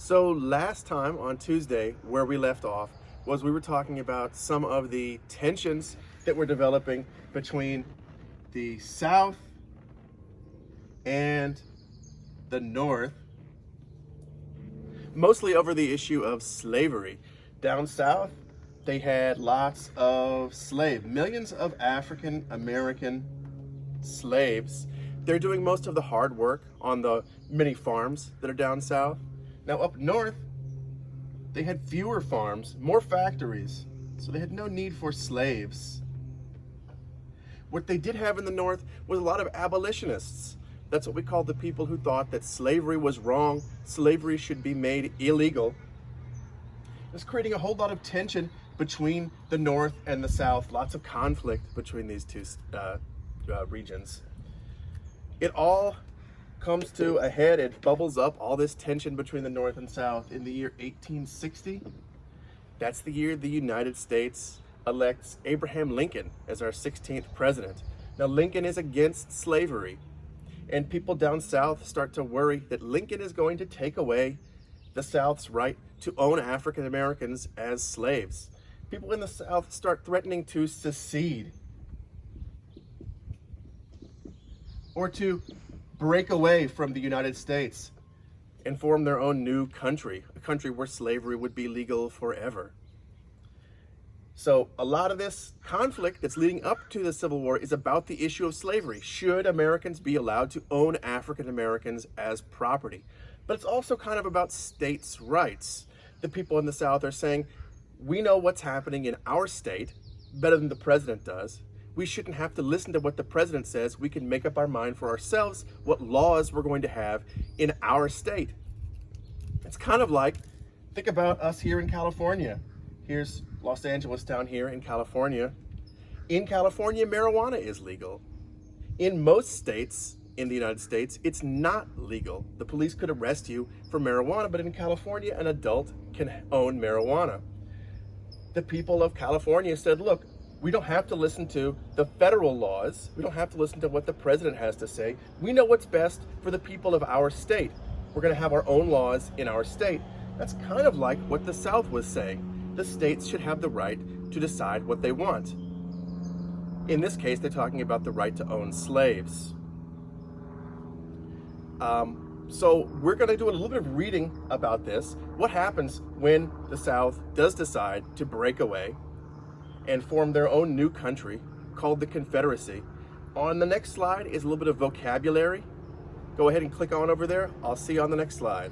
So last time on Tuesday, where we left off, was we were talking about some of the tensions that were developing between the South and the North, mostly over the issue of slavery. Down South, they had lots of millions of African American slaves. They're doing most of the hard work on the many farms that are down South. Now up north, they had fewer farms, more factories, so they had no need for slaves. What they did have in the north was a lot of abolitionists. That's what we call the people who thought that slavery was wrong, slavery should be made illegal. It's creating a whole lot of tension between the north and the south, lots of conflict between these two regions. It all comes to a head, it bubbles up, all this tension between the North and South in the year 1860. That's the year the United States elects Abraham Lincoln as our 16th president. Now Lincoln is against slavery, and people down South start to worry that Lincoln is going to take away the South's right to own African Americans as slaves. People in the South start threatening to secede or to break away from the United States and form their own new country, a country where slavery would be legal forever. So a lot of this conflict that's leading up to the Civil War is about the issue of slavery. Should Americans be allowed to own African Americans as property? But it's also kind of about states' rights. The people in the South are saying, we know what's happening in our state better than the president does. We shouldn't have to listen to what the president says. We can make up our mind for ourselves what laws we're going to have in our state. It's kind of like, think about us here in California. Here's Los Angeles down here in California. In California, marijuana is legal. In most states in the United States, it's not legal. The police could arrest you for marijuana, but in California, an adult can own marijuana. The people of California said, look, we don't have to listen to the federal laws. We don't have to listen to what the president has to say. We know what's best for the people of our state. We're going to have our own laws in our state. That's kind of like what the South was saying. The states should have the right to decide what they want. In this case, they're talking about the right to own slaves. So we're going to do a little bit of reading about this. What happens when the South does decide to break away and form their own new country called the Confederacy. On the next slide is a little bit of vocabulary. Go ahead and click on over there. I'll see you on the next slide.